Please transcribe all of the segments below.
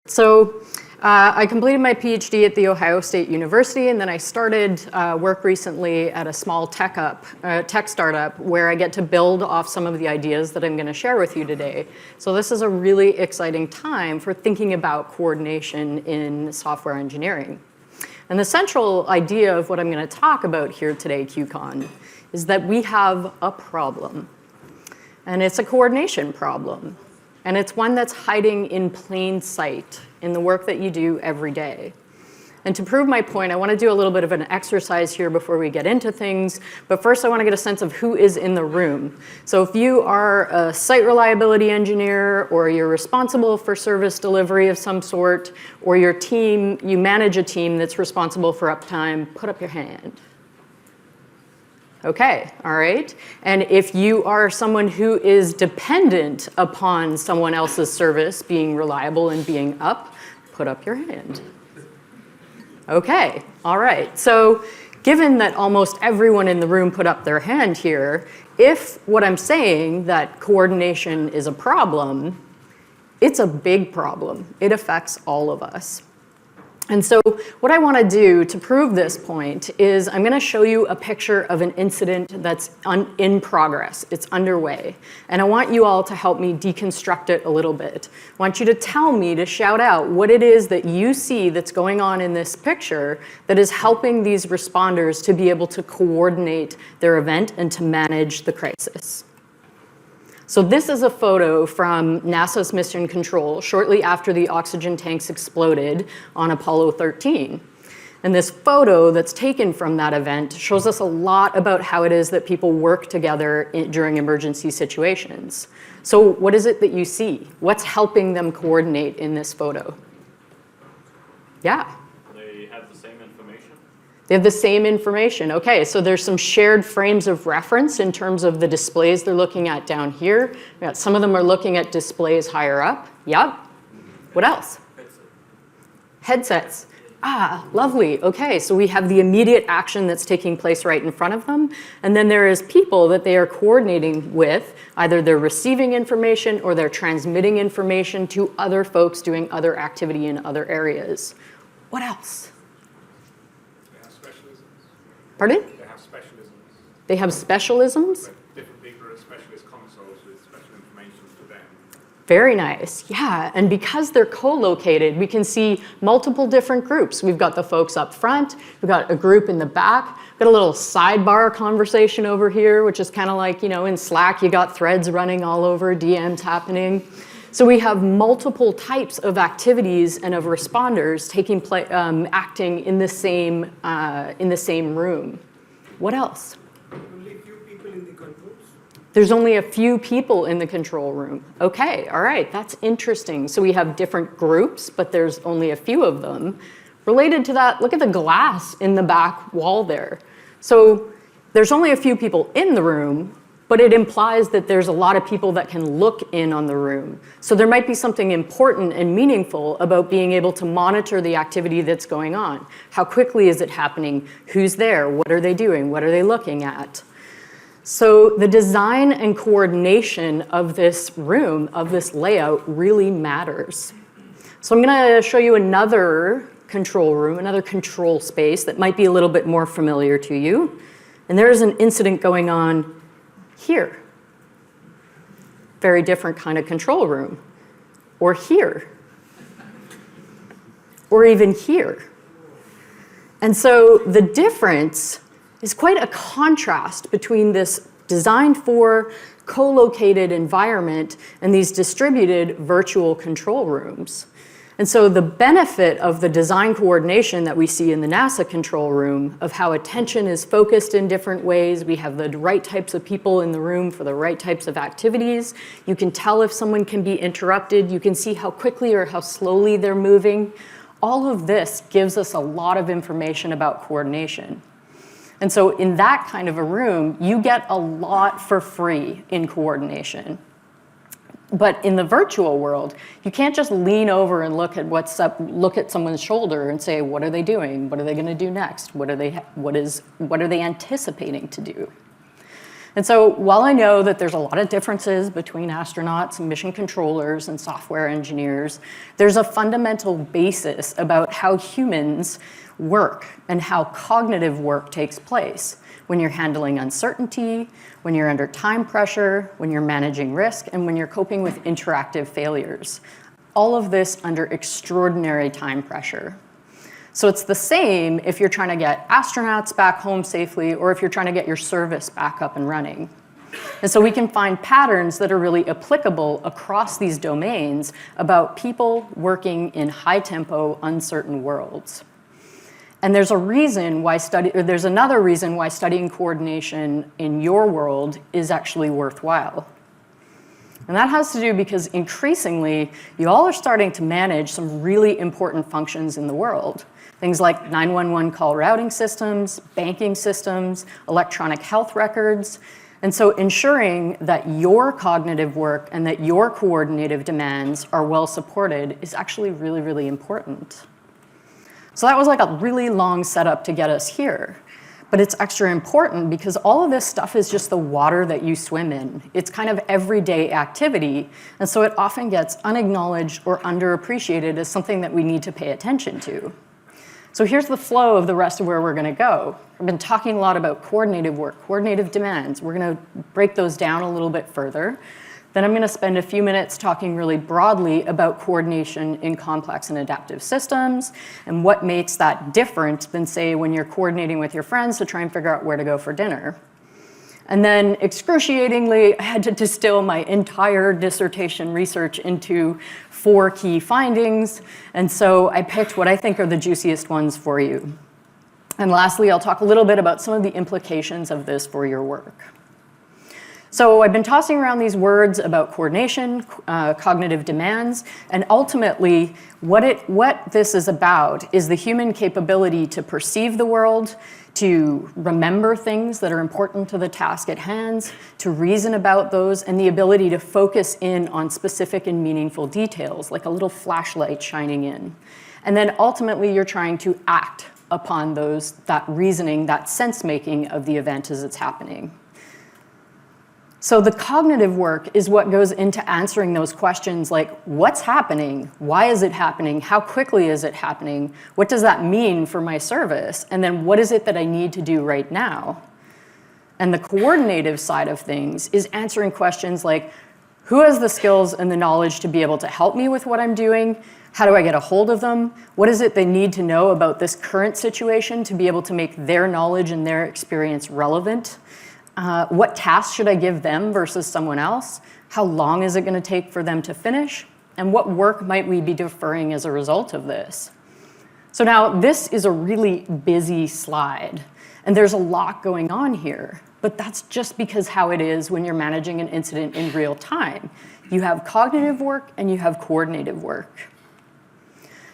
So I completed my PhD at The Ohio State University, and then I started work recently at a small tech startup where I get to build off some of the ideas that I'm going to share with you today. So this is a really exciting time for thinking about coordination in software engineering. And the central idea of what I'm going to talk about here today, QCon, is that we have a problem. And it's a coordination problem. And it's one that's hiding in plain sight in the work that you do every day. And to prove my point, I want to do a little bit of an exercise here before we get into things. But first, I want to get a sense of who is in the room. So if you are a site reliability engineer, or you're responsible for service delivery of some sort, or your team, you manage a team that's responsible for uptime, put up your hand. Okay, all right. And if you are someone who is dependent upon someone else's service being reliable and being up, put up your hand. Okay, all right. So given that almost everyone in the room put up their hand here, if what I'm saying, that coordination is a problem, it's a big problem. It affects all of us. And so what I want to do to prove this point is I'm going to show you a picture of an incident that's in progress. It's underway. And I want you all to help me deconstruct it a little bit. I want you to tell me, to shout out what it is that you see that's going on in this picture that is helping these responders to be able to coordinate their event and to manage the crisis. So this is a photo from NASA's Mission Control shortly after the oxygen tanks exploded on Apollo 13. And this photo that's taken from that event shows us a lot about how it is that people work together during emergency situations. So what is it that you see? What's helping them coordinate in this photo? Yeah? They have the same information. They have the same information. Okay, so there's some shared frames of reference in terms of the displays they're looking at down here. Some of them are looking at displays higher up. Yep. What else? Headsets. Ah, lovely. Okay, so we have the immediate action that's taking place right in front of them. And then there is people that they are coordinating with. Either they're receiving information or they're transmitting information to other folks doing other activity in other areas. What else? Pardon? They have specialisms. They have specialisms? Like different people are specialist consoles with special information to them. Very nice, yeah. And because they're co-located, we can see multiple different groups. We've got the folks up front, we've got a group in the back, we've got a little sidebar conversation over here, which is kind of like, you know, in Slack, you got threads running all over, DMs happening. So we have multiple types of activities and of responders acting in the same room. What else? Only a few people in the controls. There's only a few people in the control room. Okay, all right, that's interesting. So we have different groups, but there's only a few of them. Related to that, look at the glass in the back wall there. So there's only a few people in the room, but it implies that there's a lot of people that can look in on the room. So there might be something important and meaningful about being able to monitor the activity that's going on. How quickly is it happening? Who's there? What are they doing? What are they looking at? So the design and coordination of this room, of this layout, really matters. So I'm gonna show you another control room, another control space that might be a little bit more familiar to you. And there's an incident going on here. Very different kind of control room. Or here. Or even here. And so the difference is quite a contrast between this designed for co-located environment and these distributed virtual control rooms. And so the benefit of the design coordination that we see in the NASA control room, of how attention is focused in different ways, we have the right types of people in the room for the right types of activities. You can tell if someone can be interrupted. You can see how quickly or how slowly they're moving. All of this gives us a lot of information about coordination. And so in that kind of a room, you get a lot for free in coordination. But in the virtual world, you can't just lean over and look at someone's shoulder and say, what are they doing? What are they going to do next? What are they anticipating to do? And so while I know that there's a lot of differences between astronauts and mission controllers and software engineers, there's a fundamental basis about how humans work and how cognitive work takes place when you're handling uncertainty, when you're under time pressure, when you're managing risk, and when you're coping with interactive failures. All of this under extraordinary time pressure. So it's the same if you're trying to get astronauts back home safely or if you're trying to get your service back up and running. And so we can find patterns that are really applicable across these domains about people working in high-tempo, uncertain worlds. And there's another reason why studying coordination in your world is actually worthwhile. And that has to do because increasingly, you all are starting to manage some really important functions in the world. Things like 911 call routing systems, banking systems, electronic health records. And so ensuring that your cognitive work and that your coordinative demands are well supported is actually really, really important. So that was like a really long setup to get us here. But it's extra important because all of this stuff is just the water that you swim in. It's kind of everyday activity, and so it often gets unacknowledged or underappreciated as something that we need to pay attention to. So here's the flow of the rest of where we're gonna go. I've been talking a lot about coordinative work, coordinative demands. We're gonna break those down a little bit further. Then I'm gonna spend a few minutes talking really broadly about coordination in complex and adaptive systems and what makes that different than, say, when you're coordinating with your friends to try and figure out where to go for dinner. And then, excruciatingly, I had to distill my entire dissertation research into 4 key findings, and so I picked what I think are the juiciest ones for you. And lastly, I'll talk a little bit about some of the implications of this for your work. So I've been tossing around these words about coordination, cognitive demands, and ultimately what this is about is the human capability to perceive the world, to remember things that are important to the task at hand, to reason about those, and the ability to focus in on specific and meaningful details, like a little flashlight shining in. And then ultimately you're trying to act upon that reasoning, that sense-making of the event as it's happening. So the cognitive work is what goes into answering those questions like, what's happening? Why is it happening? How quickly is it happening? What does that mean for my service? And then what is it that I need to do right now? And the coordinative side of things is answering questions like, who has the skills and the knowledge to be able to help me with what I'm doing? How do I get a hold of them? What is it they need to know about this current situation to be able to make their knowledge and their experience relevant? What tasks should I give them versus someone else? How long is it going to take for them to finish? And what work might we be deferring as a result of this? So now this is a really busy slide, and there's a lot going on here, but that's just because how it is when you're managing an incident in real time. You have cognitive work and you have coordinative work.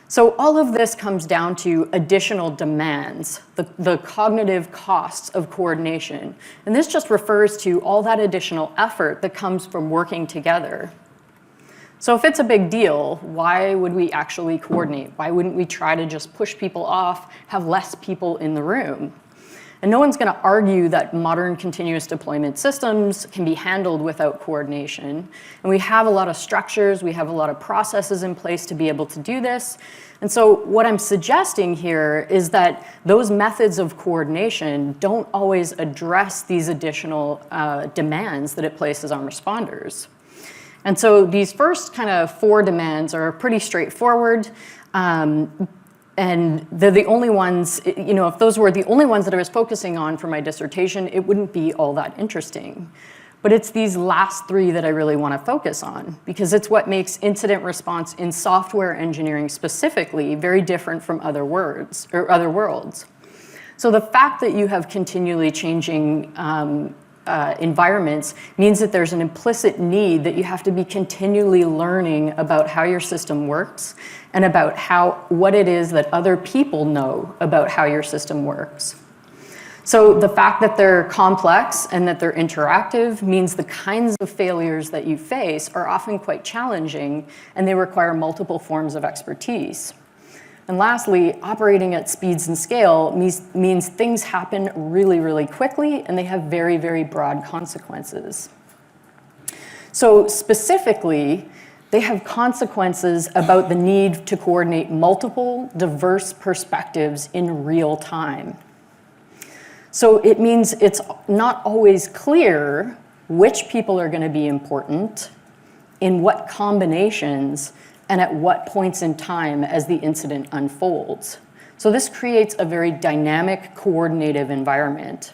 So all of this comes down to additional demands, the cognitive costs of coordination. And this just refers to all that additional effort that comes from working together. So if it's a big deal, why would we actually coordinate? Why wouldn't we try to just push people off, have less people in the room? And no one's going to argue that modern continuous deployment systems can be handled without coordination. And we have a lot of structures, we have a lot of processes in place to be able to do this. And so what I'm suggesting here is that those methods of coordination don't always address these additional demands that it places on responders. And so these first kind of 4 demands are pretty straightforward. And they're the only ones, if those were the only ones that I was focusing on for my dissertation, it wouldn't be all that interesting. But it's these last 3 that I really want to focus on, because it's what makes incident response in software engineering specifically very different from other worlds. So the fact that you have continually changing environments means that there's an implicit need that you have to be continually learning about how your system works and about what it is that other people know about how your system works. So the fact that they're complex and that they're interactive means the kinds of failures that you face are often quite challenging, and they require multiple forms of expertise. And lastly, operating at speeds and scale means things happen really, really quickly, and they have very, very broad consequences. So specifically, they have consequences about the need to coordinate multiple, diverse perspectives in real time. So it means it's not always clear which people are going to be important, in what combinations, and at what points in time as the incident unfolds. So this creates a very dynamic, coordinative environment.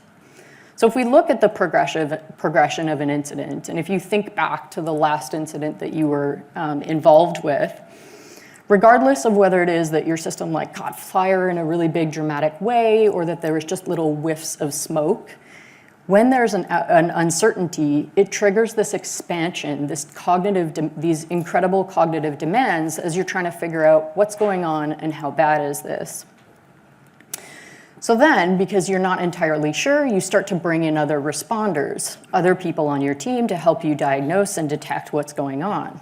So if we look at the progression of an incident, and if you think back to the last incident that you were involved with, regardless of whether it is that your system like caught fire in a really big dramatic way or that there was just little whiffs of smoke, when there's an uncertainty, it triggers this expansion, these incredible cognitive demands as you're trying to figure out what's going on and how bad is this. So then, because you're not entirely sure, you start to bring in other responders, other people on your team to help you diagnose and detect what's going on.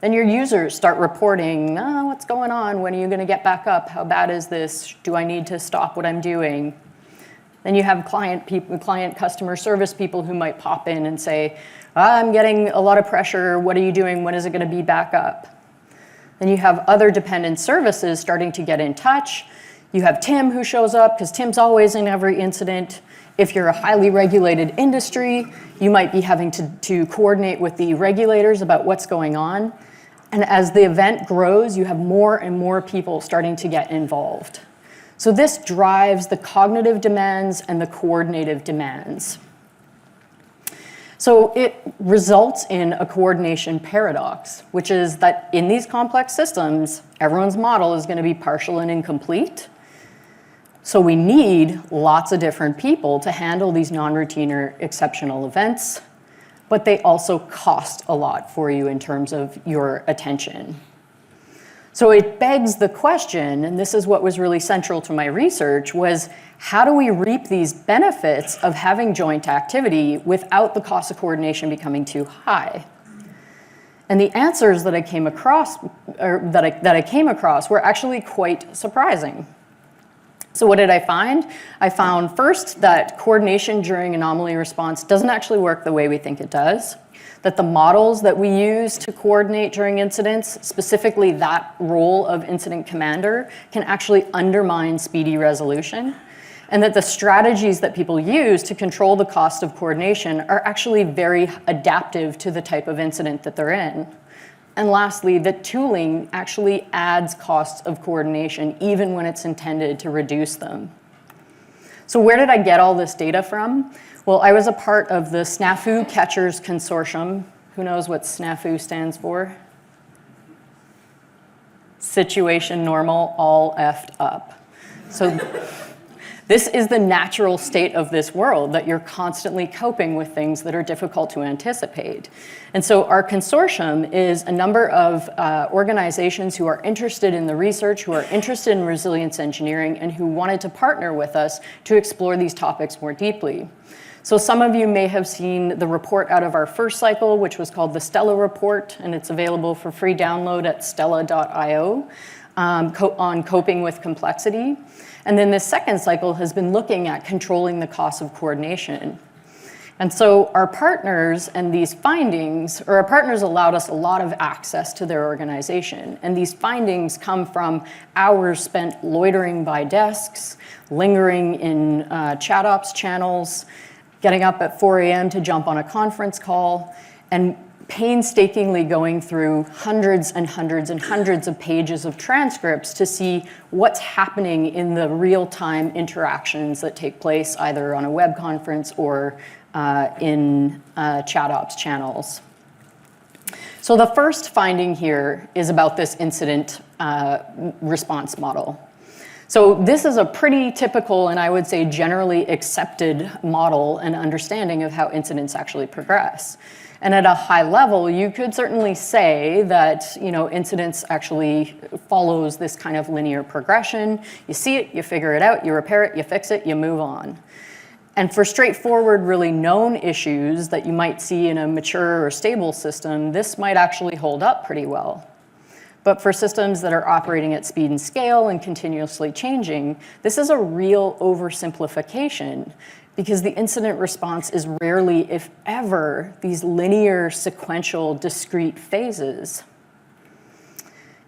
Then your users start reporting, what's going on? When are you going to get back up? How bad is this? Do I need to stop what I'm doing? Then you have client customer service people who might pop in and say, I'm getting a lot of pressure. What are you doing? When is it going to be back up? Then you have other dependent services starting to get in touch. You have Tim who shows up, because Tim's always in every incident. If you're a highly regulated industry, you might be having to coordinate with the regulators about what's going on. And as the event grows, you have more and more people starting to get involved. So this drives the cognitive demands and the coordinative demands. So it results in a coordination paradox, which is that in these complex systems, everyone's model is going to be partial and incomplete. So we need lots of different people to handle these non-routine or exceptional events, but they also cost a lot for you in terms of your attention. So it begs the question, and this is what was really central to my research, was how do we reap these benefits of having joint activity without the cost of coordination becoming too high? And the answers that I came across, were actually quite surprising. So what did I find? I found first that coordination during anomaly response doesn't actually work the way we think it does. That the models that we use to coordinate during incidents, specifically that role of incident commander, can actually undermine speedy resolution. And that the strategies that people use to control the cost of coordination are actually very adaptive to the type of incident that they're in. And lastly, that tooling actually adds costs of coordination even when it's intended to reduce them. So where did I get all this data from? Well, I was a part of the Snafu Catchers Consortium. Who knows what Snafu stands for? Situation normal, all effed up. So this is the natural state of this world, that you're constantly coping with things that are difficult to anticipate. And so our consortium is a number of organizations who are interested in the research, who are interested in resilience engineering, and who wanted to partner with us to explore these topics more deeply. So some of you may have seen the report out of our first cycle, which was called the Stella Report, and it's available for free download at stella.io on coping with complexity. And then this second cycle has been looking at controlling the cost of coordination. And so our partners and these findings, or our partners allowed us a lot of access to their organization. And these findings come from hours spent loitering by desks, lingering in chat ops channels, getting up at 4 a.m. to jump on a conference call, and painstakingly going through hundreds and hundreds and hundreds of pages of transcripts to see what's happening in the real-time interactions that take place either on a web conference or in chat ops channels. So the first finding here is about this incident response model. So this is a pretty typical, and I would say generally accepted model and understanding of how incidents actually progress. And at a high level, you could certainly say that, incidents actually follows this kind of linear progression. You see it, you figure it out, you repair it, you fix it, you move on. And for straightforward, really known issues that you might see in a mature or stable system, this might actually hold up pretty well. But for systems that are operating at speed and scale and continuously changing, this is a real oversimplification because the incident response is rarely, if ever, these linear, sequential, discrete phases.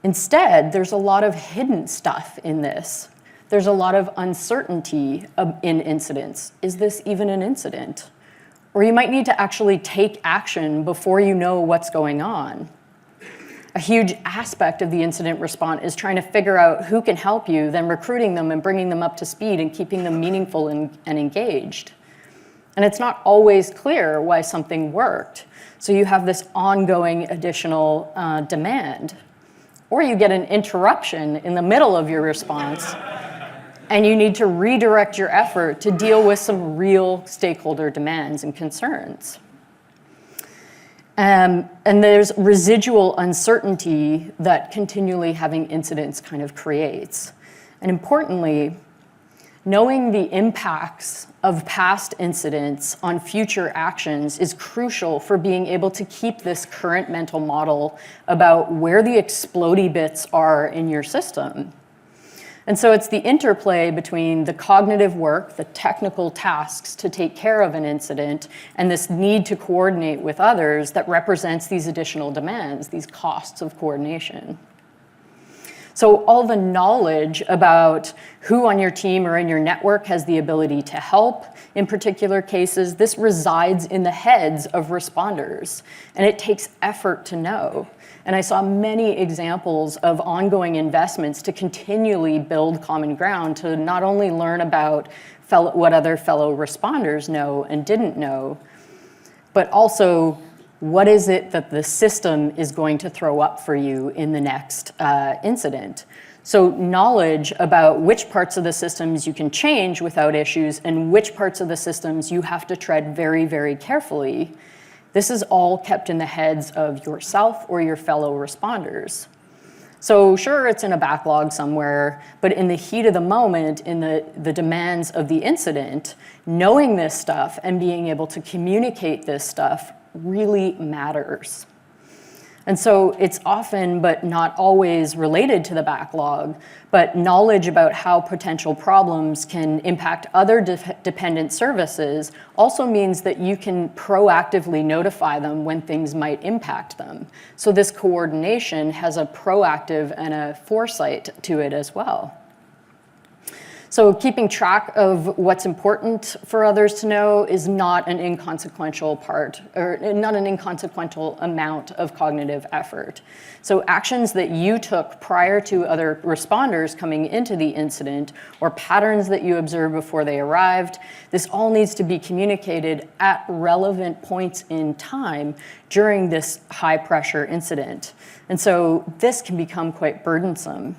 Instead, there's a lot of hidden stuff in this. There's a lot of uncertainty in incidents. Is this even an incident? Or you might need to actually take action before you know what's going on. A huge aspect of the incident response is trying to figure out who can help you, then recruiting them and bringing them up to speed and keeping them meaningful and engaged. And it's not always clear why something worked. So you have this ongoing additional demand. Or you get an interruption in the middle of your response, and you need to redirect your effort to deal with some real stakeholder demands and concerns. And there's residual uncertainty that continually having incidents kind of creates. And importantly, knowing the impacts of past incidents on future actions is crucial for being able to keep this current mental model about where the explodey bits are in your system. And so it's the interplay between the cognitive work, the technical tasks to take care of an incident, and this need to coordinate with others that represents these additional demands, these costs of coordination. So all the knowledge about who on your team or in your network has the ability to help in particular cases, this resides in the heads of responders, and it takes effort to know. And I saw many examples of ongoing investments to continually build common ground to not only learn about what other fellow responders know and didn't know, but also what is it that the system is going to throw up for you in the next incident. So knowledge about which parts of the systems you can change without issues and which parts of the systems you have to tread very, very carefully. This is all kept in the heads of yourself or your fellow responders. So sure, it's in a backlog somewhere, but in the heat of the moment, in the demands of the incident, knowing this stuff and being able to communicate this stuff really matters. And so it's often, but not always, related to the backlog, but knowledge about how potential problems can impact other dependent services also means that you can proactively notify them when things might impact them. So this coordination has a proactive and a foresight to it as well. So keeping track of what's important for others to know is not an inconsequential part, or not an inconsequential amount of cognitive effort. So actions that you took prior to other responders coming into the incident, or patterns that you observed before they arrived, this all needs to be communicated at relevant points in time during this high pressure incident. And so this can become quite burdensome.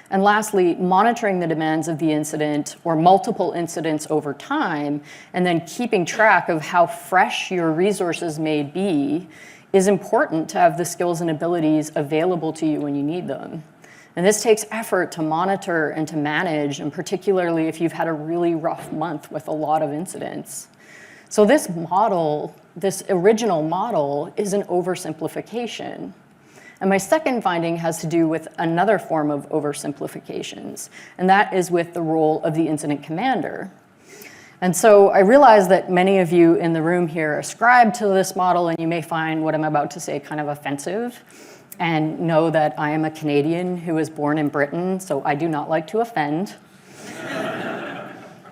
And lastly, monitoring the demands of the incident or multiple incidents over time, and then keeping track of how fresh your resources may be is important to have the skills and abilities available to you when you need them. And this takes effort to monitor and to manage, and particularly if you've had a really rough month with a lot of incidents. So this model, this original model, is an oversimplification. And my second finding has to do with another form of oversimplifications, and that is with the role of the incident commander. And so I realize that many of you in the room here ascribe to this model, and you may find what I'm about to say kind of offensive, and know that I am a Canadian who was born in Britain, so I do not like to offend.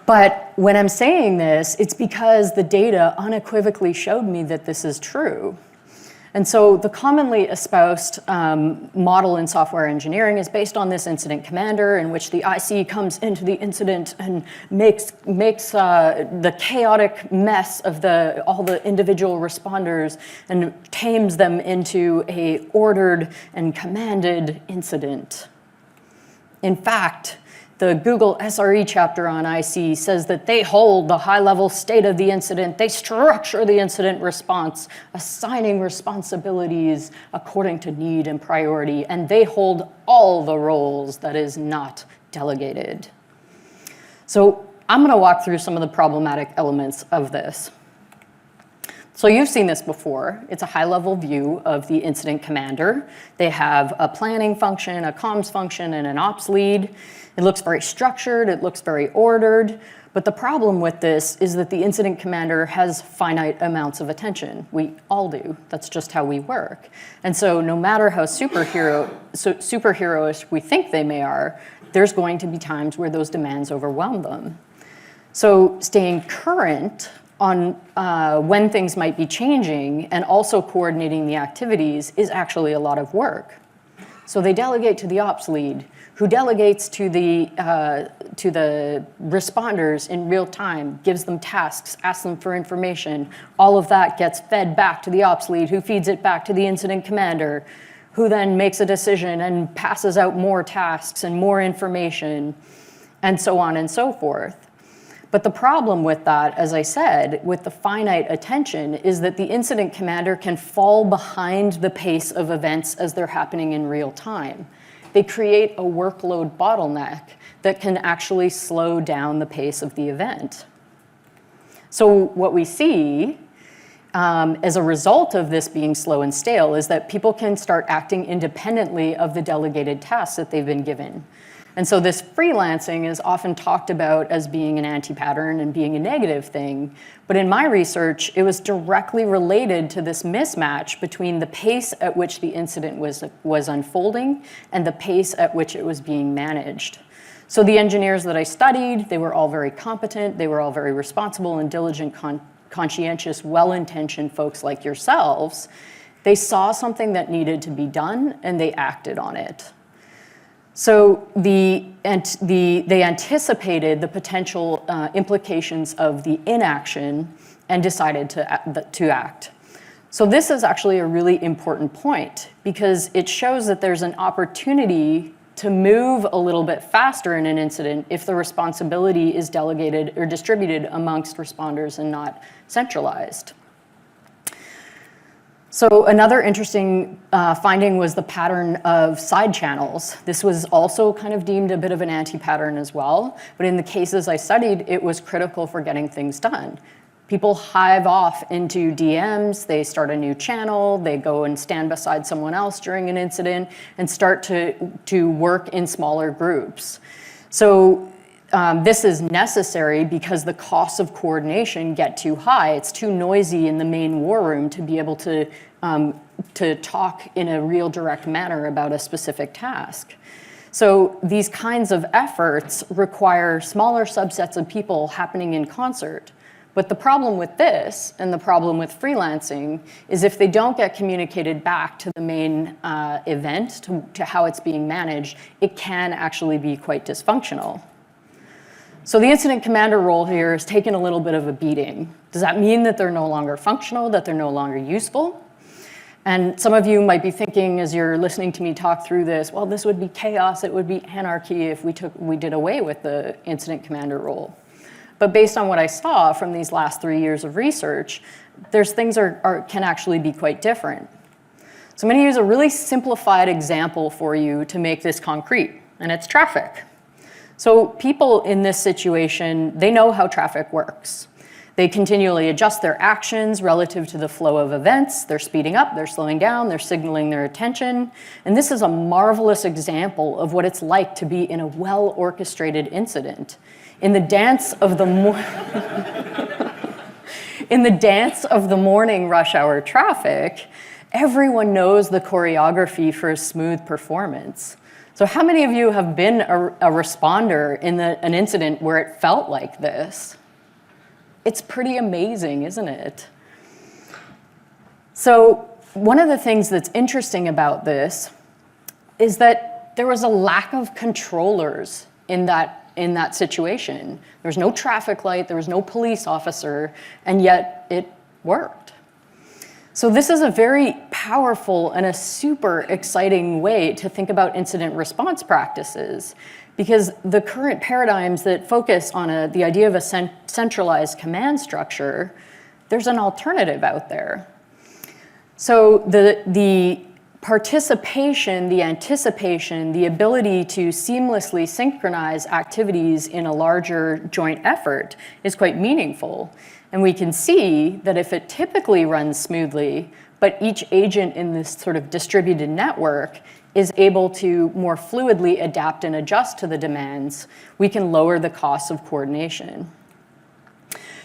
But when I'm saying this, it's because the data unequivocally showed me that this is true. And so the commonly espoused model in software engineering is based on this incident commander, in which the IC comes into the incident and makes the chaotic mess of all the individual responders and tames them into a ordered and commanded incident. In fact, the Google SRE chapter on IC says that they hold the high-level state of the incident, they structure the incident response, assigning responsibilities according to need and priority, and they hold all the roles that is not delegated. So I'm gonna walk through some of the problematic elements of this. So you've seen this before. It's a high-level view of the incident commander. They have a planning function, a comms function, and an ops lead. It looks very structured, it looks very ordered, but the problem with this is that the incident commander has finite amounts of attention. We all do. That's just how we work. And so no matter how superheroish we think they are, there's going to be times where those demands overwhelm them. So staying current on when things might be changing and also coordinating the activities is actually a lot of work. So they delegate to the ops lead, who delegates to the responders in real time, gives them tasks, asks them for information. All of that gets fed back to the ops lead, who feeds it back to the incident commander, who then makes a decision and passes out more tasks and more information, and so on and so forth. But the problem with that, as I said, with the finite attention, is that the incident commander can fall behind the pace of events as they're happening in real time. They create a workload bottleneck that can actually slow down the pace of the event. So what we see as a result of this being slow and stale is that people can start acting independently of the delegated tasks that they've been given. And so this freelancing is often talked about as being an anti-pattern and being a negative thing. But in my research, it was directly related to this mismatch between the pace at which the incident was unfolding and the pace at which it was being managed. So the engineers that I studied, they were all very competent, they were all very responsible and diligent, conscientious, well-intentioned folks like yourselves. They saw something that needed to be done and they acted on it. So they anticipated the potential implications of the inaction and decided to act. So this is actually a really important point because it shows that there's an opportunity to move a little bit faster in an incident if the responsibility is delegated or distributed amongst responders and not centralized. So another interesting finding was the pattern of side channels. This was also kind of deemed a bit of an anti-pattern as well, but in the cases I studied, it was critical for getting things done. People hive off into DMs, they start a new channel, they go and stand beside someone else during an incident and start to work in smaller groups. So this is necessary because the costs of coordination get too high. It's too noisy in the main war room to be able to talk in a real direct manner about a specific task. So these kinds of efforts require smaller subsets of people happening in concert. But the problem with this and the problem with freelancing is if they don't get communicated back to the main event, to how it's being managed, it can actually be quite dysfunctional. So the incident commander role here has taken a little bit of a beating. Does that mean that they're no longer functional, that they're no longer useful? And some of you might be thinking as you're listening to me talk through this, well, this would be chaos, it would be anarchy if we did away with the incident commander role. But based on what I saw from these last 3 years of research, things can actually be quite different. So I'm going to use a really simplified example for you to make this concrete, and it's traffic. So people in this situation, they know how traffic works. They continually adjust their actions relative to the flow of events. They're speeding up, they're slowing down, they're signaling their attention. And this is a marvelous example of what it's like to be in a well-orchestrated incident. In the dance of the morning rush hour traffic, everyone knows the choreography for a smooth performance. So how many of you have been a responder in an incident where it felt like this? It's pretty amazing, isn't it? So one of the things that's interesting about this is that there was a lack of controllers in that situation. There was no traffic light, there was no police officer, and yet it worked. So this is a very powerful and a super exciting way to think about incident response practices, because the current paradigms that focus on the idea of a centralized command structure, there's an alternative out there. So the participation, the anticipation, the ability to seamlessly synchronize activities in a larger joint effort is quite meaningful. And we can see that if it typically runs smoothly, but each agent in this sort of distributed network is able to more fluidly adapt and adjust to the demands, we can lower the costs of coordination.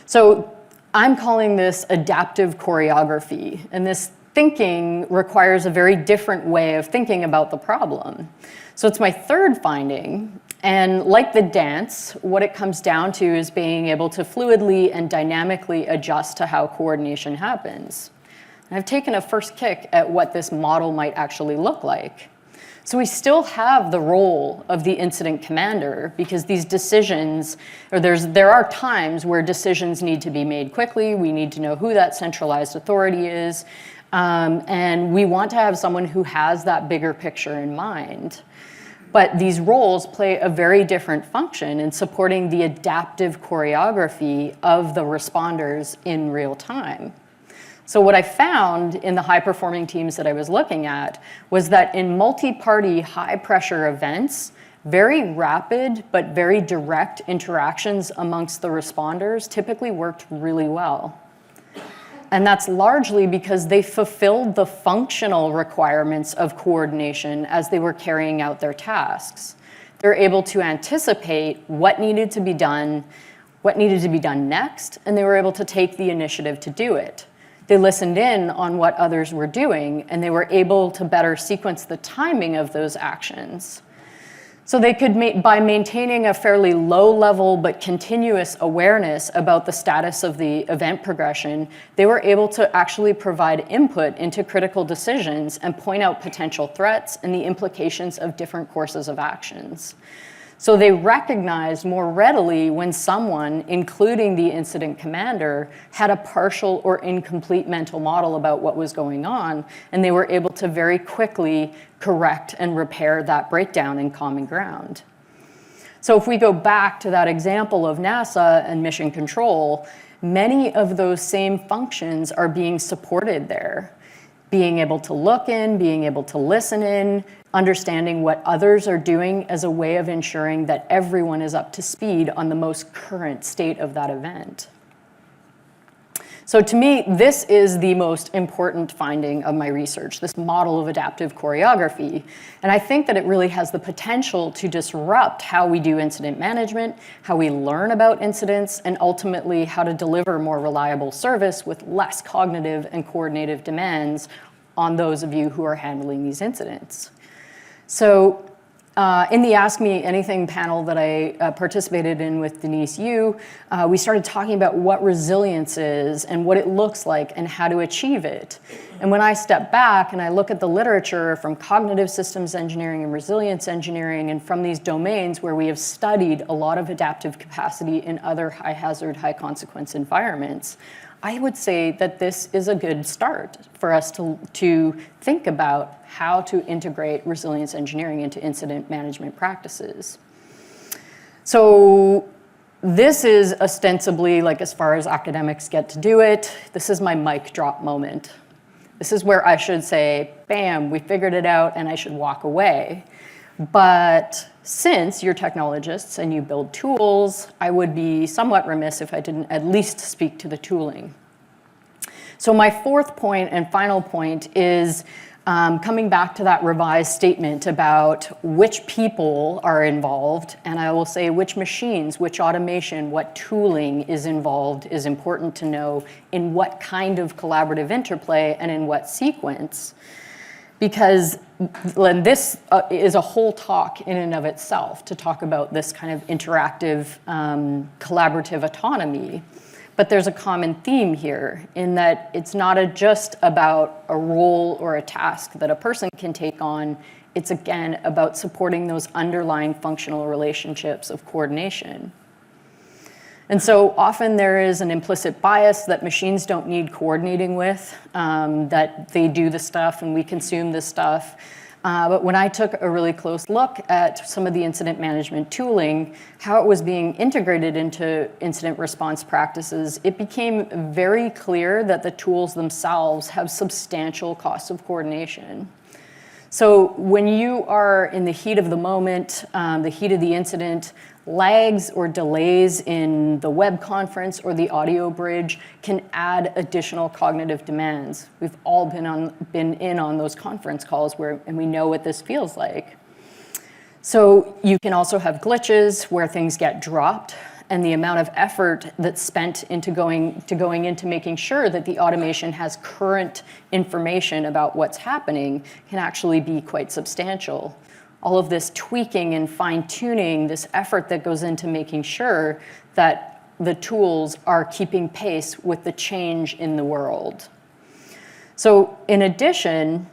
So I'm calling this adaptive choreography, and this thinking requires a very different way of thinking about the problem. So it's my third finding, and like the dance, what it comes down to is being able to fluidly and dynamically adjust to how coordination happens. And I've taken a first kick at what this model might actually look like. So we still have the role of the incident commander because these decisions, or there are times where decisions need to be made quickly. We need to know who that centralized authority is. And we want to have someone who has that bigger picture in mind. But these roles play a very different function in supporting the adaptive choreography of the responders in real time. So what I found in the high-performing teams that I was looking at was that in multi-party high-pressure events, very rapid but very direct interactions amongst the responders typically worked really well. And that's largely because they fulfilled the functional requirements of coordination as they were carrying out their tasks. They're able to anticipate what needed to be done next, and they were able to take the initiative to do it. They listened in on what others were doing, and they were able to better sequence the timing of those actions. So they could, by maintaining a fairly low level but continuous awareness about the status of the event progression, they were able to actually provide input into critical decisions and point out potential threats and the implications of different courses of actions. So they recognized more readily when someone, including the incident commander, had a partial or incomplete mental model about what was going on, and they were able to very quickly correct and repair that breakdown in common ground. So if we go back to that example of NASA and mission control, many of those same functions are being supported there. Being able to look in, being able to listen in, understanding what others are doing as a way of ensuring that everyone is up to speed on the most current state of that event. So to me, this is the most important finding of my research, this model of adaptive choreography. And I think that it really has the potential to disrupt how we do incident management, how we learn about incidents, and ultimately how to deliver more reliable service with less cognitive and coordinative demands on those of you who are handling these incidents. So in the Ask Me Anything panel that I participated in with Denise Yu, we started talking about what resilience is and what it looks like and how to achieve it. And when I step back and I look at the literature from cognitive systems engineering and resilience engineering and from these domains where we have studied a lot of adaptive capacity in other high hazard, high consequence environments, I would say that this is a good start for us to think about how to integrate resilience engineering into incident management practices. So this is ostensibly, like as far as academics get to do it, this is my mic drop moment. This is where I should say, bam, we figured it out, and I should walk away. But since you're technologists and you build tools, I would be somewhat remiss if I didn't at least speak to the tooling. So my fourth point and final point is coming back to that revised statement about which people are involved, and I will say which machines, which automation, what tooling is involved is important to know in what kind of collaborative interplay and in what sequence. Because this is a whole talk in and of itself to talk about this kind of interactive, collaborative autonomy. But there's a common theme here in that it's not just about a role or a task that a person can take on. It's, again, about supporting those underlying functional relationships of coordination. And so often there is an implicit bias that machines don't need coordinating with, that they do the stuff and we consume the stuff. But when I took a really close look at some of the incident management tooling, how it was being integrated into incident response practices, it became very clear that the tools themselves have substantial costs of coordination. So when you are in the heat of the moment, the heat of the incident, lags or delays in the web conference or the audio bridge can add additional cognitive demands. We've all been in on those conference calls and we know what this feels like. So you can also have glitches where things get dropped, and the amount of effort that's spent into going into making sure that the automation has current information about what's happening can actually be quite substantial. All of this tweaking and fine-tuning, this effort that goes into making sure that the tools are keeping pace with the change in the world. So in addition,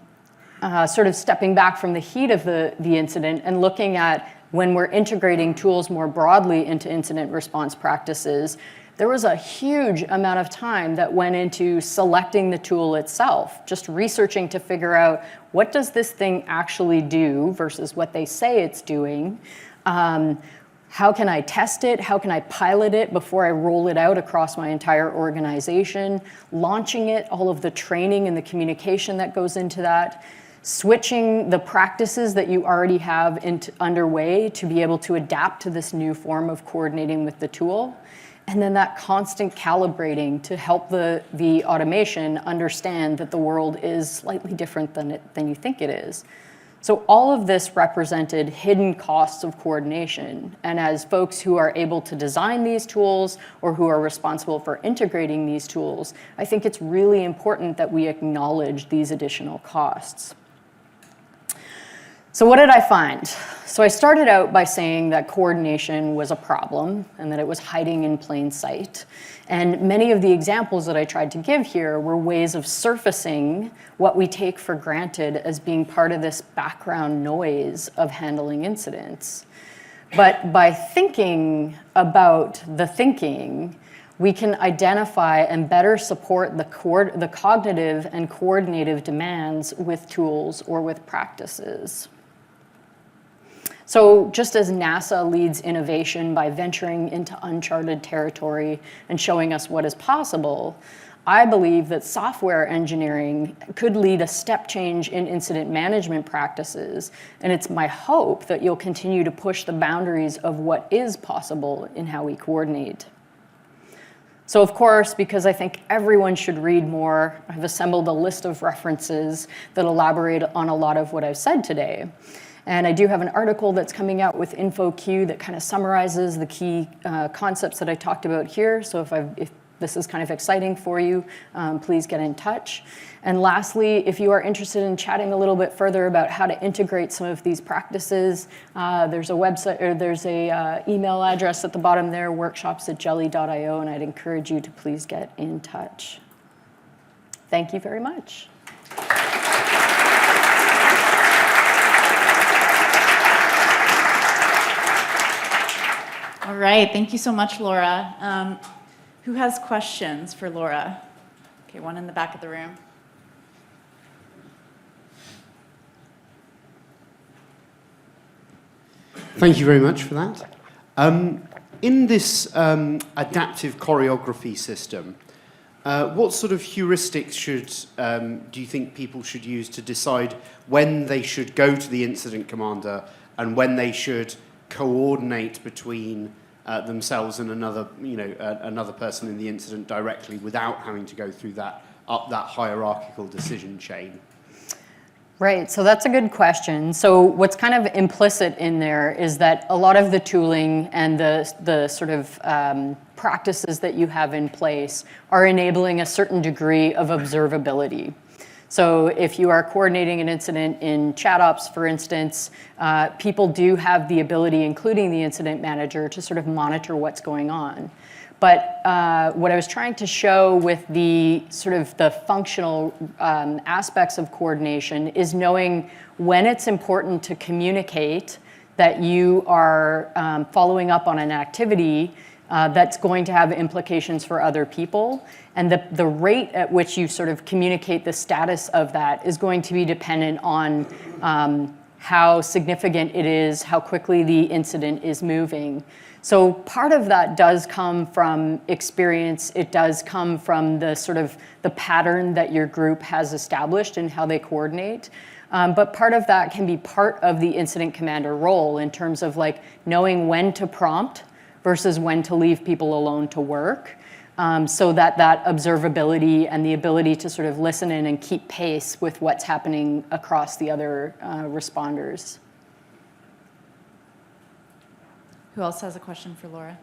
sort of stepping back from the heat of the incident and looking at when we're integrating tools more broadly into incident response practices, there was a huge amount of time that went into selecting the tool itself, just researching to figure out what does this thing actually do versus what they say it's doing. How can I test it? How can I pilot it before I roll it out across my entire organization? Launching it, all of the training and the communication that goes into that. Switching the practices that you already have underway to be able to adapt to this new form of coordinating with the tool. And then that constant calibrating to help the automation understand that the world is slightly different than you think it is. So all of this represented hidden costs of coordination. And as folks who are able to design these tools or who are responsible for integrating these tools, I think it's really important that we acknowledge these additional costs. So what did I find? So I started out by saying that coordination was a problem and that it was hiding in plain sight. And many of the examples that I tried to give here were ways of surfacing what we take for granted as being part of this background noise of handling incidents. But by thinking about the thinking, we can identify and better support the cognitive and coordinative demands with tools or with practices. So just as NASA leads innovation by venturing into uncharted territory and showing us what is possible, I believe that software engineering could lead a step change in incident management practices, and it's my hope that you'll continue to push the boundaries of what is possible in how we coordinate. So of course, because I think everyone should read more, I've assembled a list of references that elaborate on a lot of what I've said today. And I do have an article that's coming out with InfoQ that kind of summarizes the key concepts that I talked about here. So if this is kind of exciting for you, please get in touch. And lastly, if you are interested in chatting a little bit further about how to integrate some of these practices, there's a website, or there's a email address at the bottom there, workshops@jelly.io, and I'd encourage you to please get in touch. Thank you very much. All right, thank you so much, Laura. Who has questions for Laura? Okay, one in the back of the room. Thank you very much for that. In this adaptive choreography system, what sort of heuristics do you think people should use to decide when they should go to the incident commander and when they should coordinate between themselves and another person in the incident directly without having to go through that hierarchical decision chain? Right, so that's a good question. So what's kind of implicit in there is that a lot of the tooling and the sort of practices that you have in place are enabling a certain degree of observability. So if you are coordinating an incident in ChatOps, for instance, people do have the ability, including the incident manager, to sort of monitor what's going on. But what I was trying to show with the sort of the functional aspects of coordination is knowing when it's important to communicate that you are following up on an activity that's going to have implications for other people. And the rate at which you sort of communicate the status of that is going to be dependent on how significant it is, how quickly the incident is moving. So part of that does come from experience. It does come from the sort of the pattern that your group has established and how they coordinate. But part of that can be part of the incident commander role in terms of like knowing when to prompt versus when to leave people alone to work. So that observability and the ability to sort of listen in and keep pace with what's happening across the other responders. Who else has a question for Laura?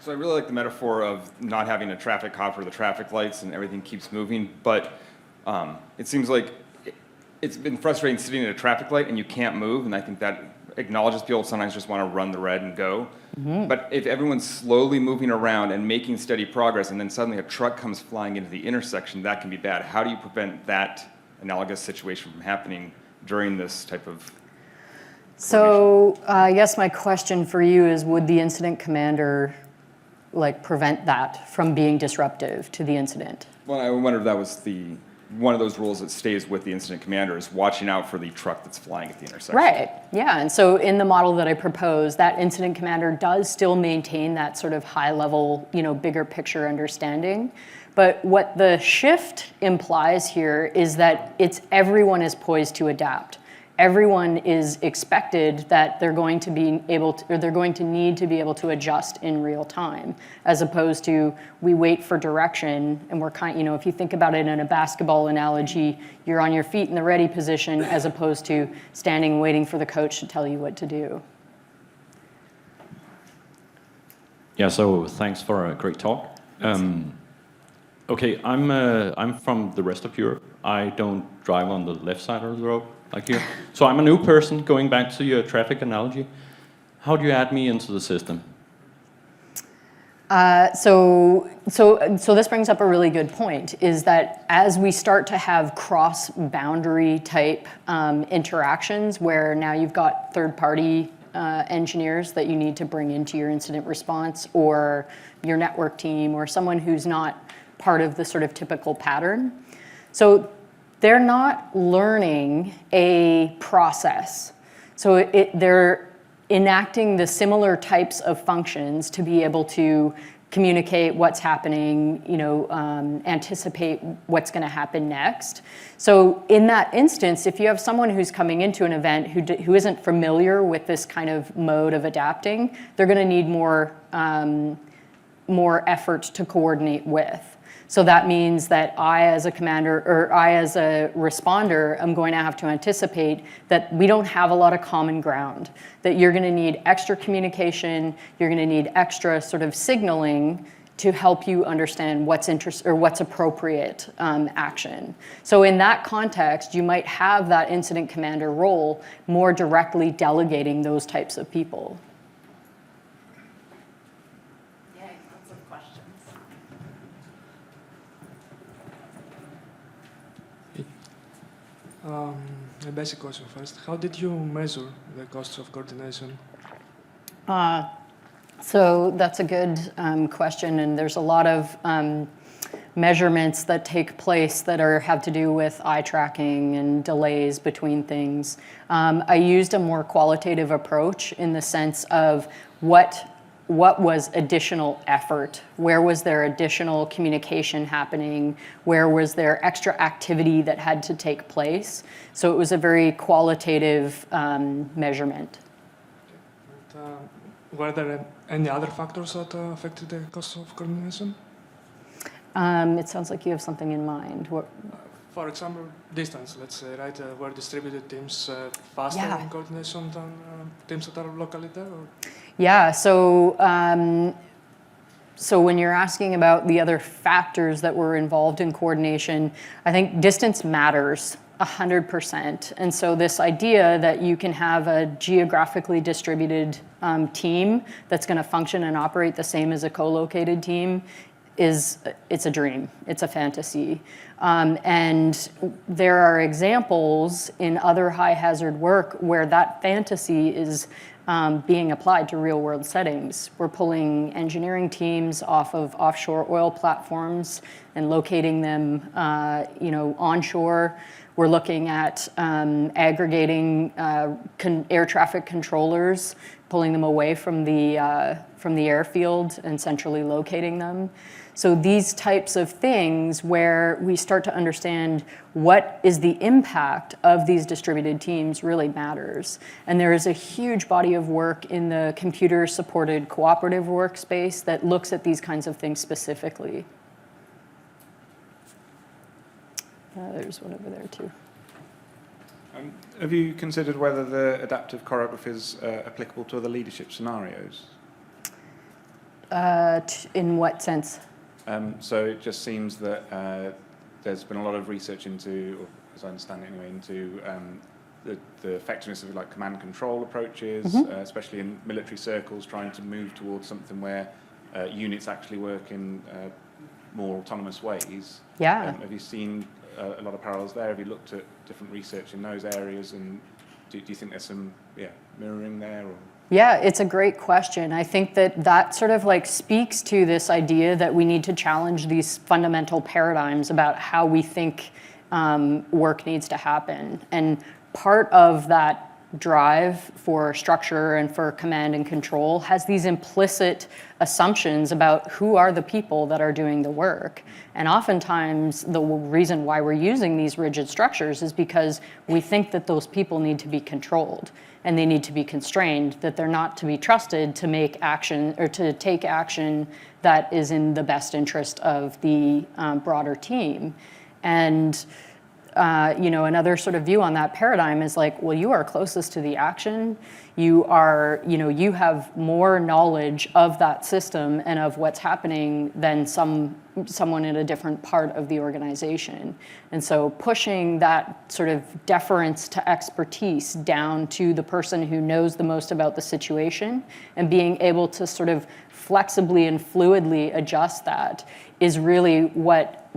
So I really like the metaphor of not having a traffic cop or the traffic lights and everything keeps moving, but it seems like it's been frustrating sitting at a traffic light and you can't move, and I think that acknowledges people sometimes just want to run the red and go. But if everyone's slowly moving around and making steady progress and then suddenly a truck comes flying into the intersection, that can be bad. How do you prevent that analogous situation from happening during this type of So I guess my question for you is, would the incident commander like prevent that from being disruptive to the incident? Well, I wonder if that was one of those rules that stays with the incident commander is watching out for the truck that's flying at the intersection. Right, yeah, and so in the model that I proposed, that incident commander does still maintain that sort of high level, bigger picture understanding. But what the shift implies here is that everyone is poised to adapt. Everyone is expected that they're going to be able to, or they're going to need to be able to adjust in real time, as opposed to we wait for direction and we're if you think about it in a basketball analogy, you're on your feet in the ready position as opposed to standing and waiting for the coach to tell you what to do. Yeah, so thanks for a great talk. Okay, I'm from the rest of Europe. I don't drive on the left side of the road like here. So I'm a new person, going back to your traffic analogy. How do you add me into the system? So this brings up a really good point, is that as we start to have cross-boundary type interactions where now you've got third-party engineers that you need to bring into your incident response, or your network team, or someone who's not part of the sort of typical pattern. So they're not learning a process. So they're enacting the similar types of functions to be able to communicate what's happening, anticipate what's going to happen next. So in that instance, if you have someone who's coming into an event who isn't familiar with this kind of mode of adapting, they're going to need more effort to coordinate with. So that means that I as a commander, or I as a responder, am going to have to anticipate that we don't have a lot of common ground, that you're going to need extra communication, you're going to need extra sort of signaling to help you understand what's appropriate action. So in that context, you might have that incident commander role more directly delegating those types of people. A basic question first. How did you measure the costs of coordination? So that's a good question, and there's a lot of measurements that take place that have to do with eye tracking and delays between things. I used a more qualitative approach in the sense of what was additional effort? Where was there additional communication happening? Where was there extra activity that had to take place? So it was a very qualitative measurement. Were there any other factors that affected the cost of coordination? It sounds like you have something in mind. For example, distance, let's say, right? Were distributed teams faster in coordination than teams that are locally there? Or? Yeah, so when you're asking about the other factors that were involved in coordination, I think distance matters 100%. And so this idea that you can have a geographically distributed team that's going to function and operate the same as a co-located team it's a dream, it's a fantasy. And there are examples in other high hazard work where that fantasy is being applied to real world settings. We're pulling engineering teams off of offshore oil platforms and locating them onshore. We're looking at aggregating air traffic controllers, pulling them away from the airfield and centrally locating them. So these types of things where we start to understand what is the impact of these distributed teams really matters. And there is a huge body of work in the computer-supported cooperative workspace that looks at these kinds of things specifically. There's one over there too. Have you considered whether the adaptive choreography is applicable to other leadership scenarios? In what sense? So it just seems that there's been a lot of research into, or as I understand it anyway, into the effectiveness of like command and control approaches, especially in military circles, trying to move towards something where units actually work in more autonomous ways. Yeah. Have you seen a lot of parallels there? Have you looked at different research in those areas, and do you think there's some mirroring there? Or? Yeah, it's a great question. I think that sort of like speaks to this idea that we need to challenge these fundamental paradigms about how we think work needs to happen. And part of that drive for structure and for command and control has these implicit assumptions about who are the people that are doing the work. And oftentimes the reason why we're using these rigid structures is because we think that those people need to be controlled and they need to be constrained, that they're not to be trusted to make action or to take action that is in the best interest of the broader team. And another sort of view on that paradigm is like, well, you are closest to the action. You are, you have more knowledge of that system and of what's happening than someone in a different part of the organization. And so pushing that sort of deference to expertise down to the person who knows the most about the situation and being able to sort of flexibly and fluidly adjust that is really what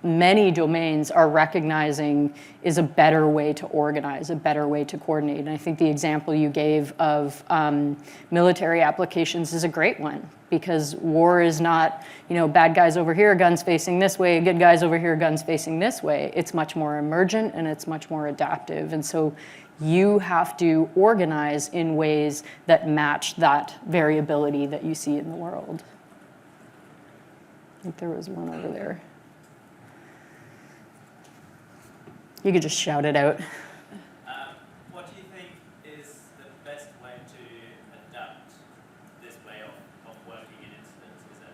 many domains are recognizing is a better way to organize, a better way to coordinate. And I think the example you gave of military applications is a great one, because war is not, bad guys over here, guns facing this way, good guys over here, guns facing this way. It's much more emergent and it's much more adaptive. And so you have to organize in ways that match that variability that you see in the world. I think there was one over there. You could just shout it out. What do you think is the best way to adapt this way of working in incidents? Is it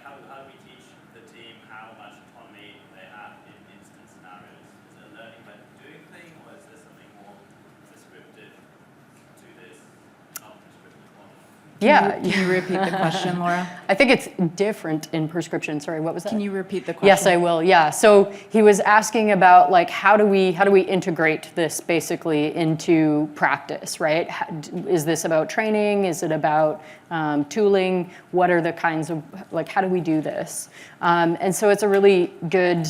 how do we teach the team how much autonomy they have in incident scenarios? Is it a learning by doing thing, or is there something more prescriptive to this, not prescriptive one? Yeah. Can you repeat the question, Laura? I think it's different in prescription. Sorry, what was that? Can you repeat the question? Yes, I will. Yeah. So he was asking about like how do we integrate this basically into practice, right? Is this about training? Is it about tooling? What are the kinds of how do we do this? And so it's a really good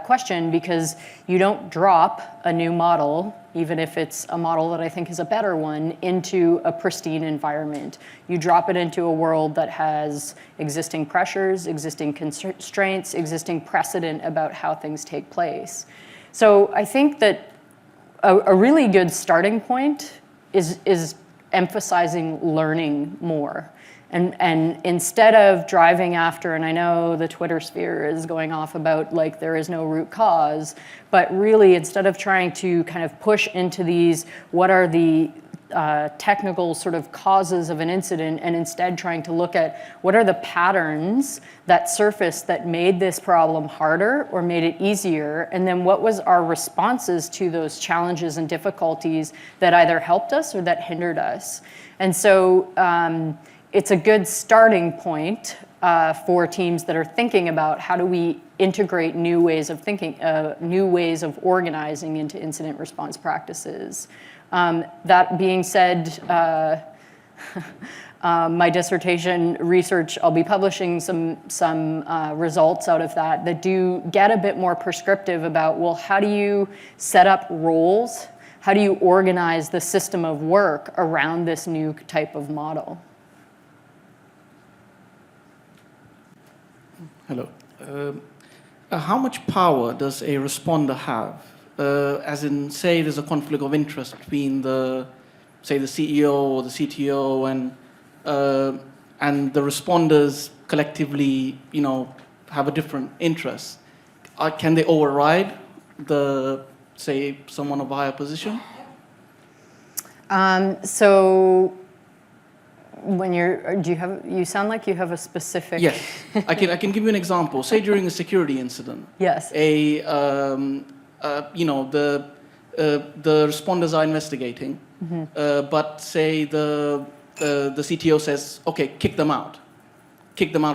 question, because you don't drop a new model, even if it's a model that I think is a better one, into a pristine environment. You drop it into a world that has existing pressures, existing constraints, existing precedent about how things take place. So I think that a really good starting point is emphasizing learning more. And instead of driving after, and I know the Twitter sphere is going off about there is no root cause, but really instead of trying to kind of push into these, what are the technical sort of causes of an incident, and instead trying to look at what are the patterns that surfaced that made this problem harder or made it easier, and then what was our responses to those challenges and difficulties that either helped us or that hindered us. And so it's a good starting point for teams that are thinking about how do we integrate new ways of thinking, new ways of organizing into incident response practices. That being said, my dissertation research, I'll be publishing some results out of that do get a bit more prescriptive about, well, how do you set up roles? How do you organize the system of work around this new type of model? Hello. How much power does a responder have as in, say there's a conflict of interest between say the CEO or the CTO and the responders collectively, have a different interest. Can they override say, someone of a higher position? So when you sound like you have a specific. Yes, I can give you an example. Say during a security incident. Yes. The responders are investigating, but say the CTO says, okay, kick them out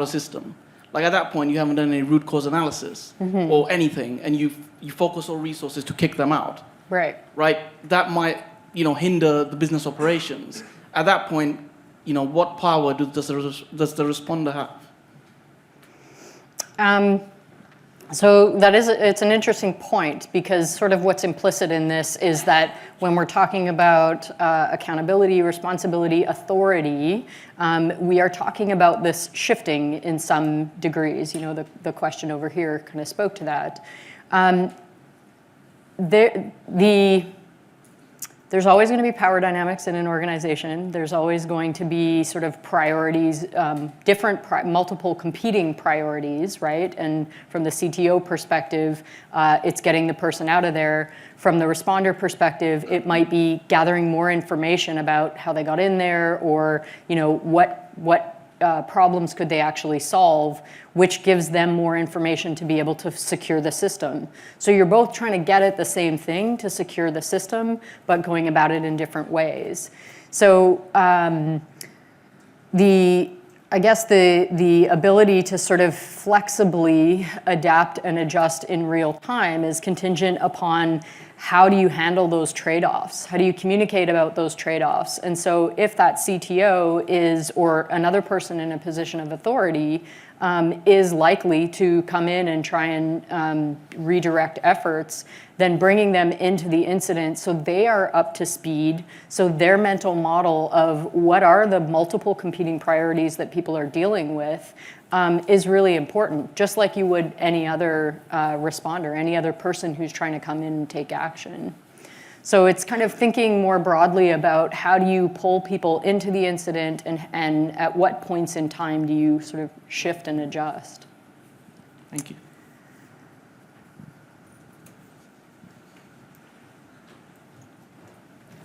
of system. Like at that point, you haven't done any root cause analysis or anything, and you focus all resources to kick them out. Right. Right. That might hinder the business operations. At that point, what power does the responder have? So it's an interesting point, because sort of what's implicit in this is that when we're talking about accountability, responsibility, authority, we are talking about this shifting in some degrees. The question over here kind of spoke to that. There's always going to be power dynamics in an organization. There's always going to be sort of priorities, multiple competing priorities, right? And from the CTO perspective, it's getting the person out of there. From the responder perspective, it might be gathering more information about how they got in there, or what problems could they actually solve, which gives them more information to be able to secure the system. So you're both trying to get at the same thing to secure the system, but going about it in different ways. So I guess the ability to sort of flexibly adapt and adjust in real time is contingent upon how do you handle those trade-offs? How do you communicate about those trade-offs? And so if that CTO or another person in a position of authority is likely to come in and try and redirect efforts, then bringing them into the incident so they are up to speed, so their mental model of what are the multiple competing priorities that people are dealing with is really important, just like you would any other responder, any other person who's trying to come in and take action. So it's kind of thinking more broadly about how do you pull people into the incident, and at what points in time do you sort of shift and adjust. Thank you.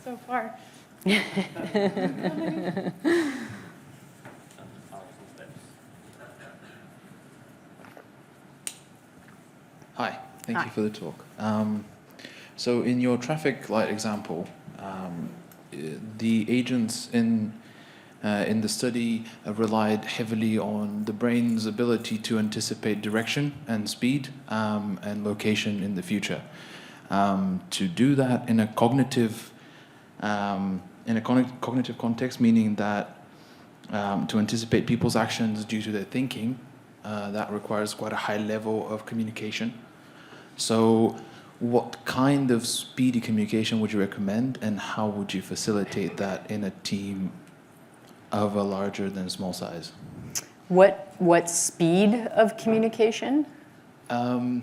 So far. Hi, thank you for the talk. So in your traffic light example, the agents in the study relied heavily on the brain's ability to anticipate direction and speed and location in the future. To do that in a cognitive context, meaning that to anticipate people's actions due to their thinking, that requires quite a high level of communication. So what kind of speedy communication would you recommend, and how would you facilitate that in a team of a larger than small size? What speed of communication? No,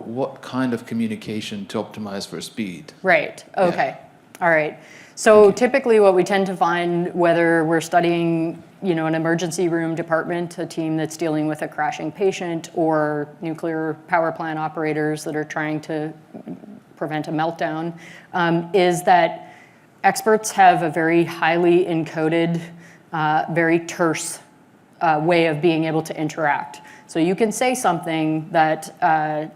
what kind of communication to optimize for speed? Right, okay. Yeah. All right. So typically what we tend to find, whether we're studying an emergency room department, a team that's dealing with a crashing patient, or nuclear power plant operators that are trying to prevent a meltdown, is that experts have a very highly encoded, very terse way of being able to interact. So you can say something that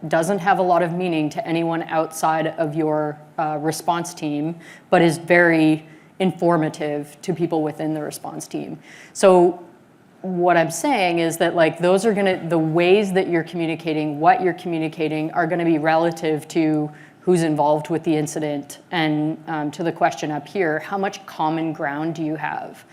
doesn't have a lot of meaning to anyone outside of your response team, but is very informative to people within the response team. So what I'm saying is that those are the ways that you're communicating, what you're communicating, are gonna be relative to who's involved with the incident, and to the question up here, how much common ground do you have?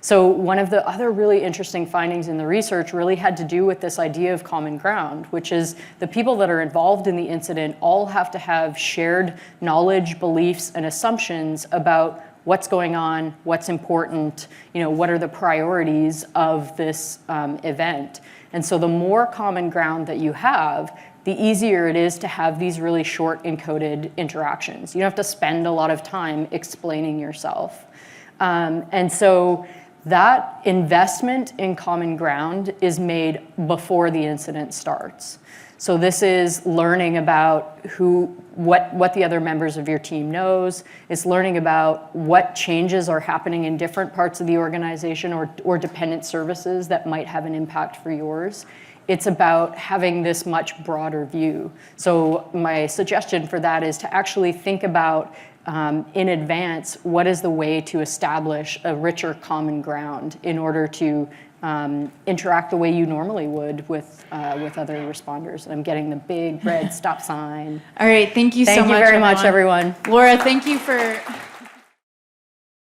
So one of the other really interesting findings in the research really had to do with this idea of common ground, which is the people that are involved in the incident all have to have shared knowledge, beliefs, and assumptions about what's going on, what's important, what are the priorities of this event. And so the more common ground that you have, the easier it is to have these really short encoded interactions. You don't have to spend a lot of time explaining yourself. And so that investment in common ground is made before the incident starts. So this is learning about what the other members of your team knows. It's learning about what changes are happening in different parts of the organization or dependent services that might have an impact for yours. It's about having this much broader view. So my suggestion for that is to actually think about in advance, what is the way to establish a richer common ground in order to interact the way you normally would with other responders. And I'm getting the big red stop sign. All right, thank you so much, Thank you very much, everyone. Laura, thank you for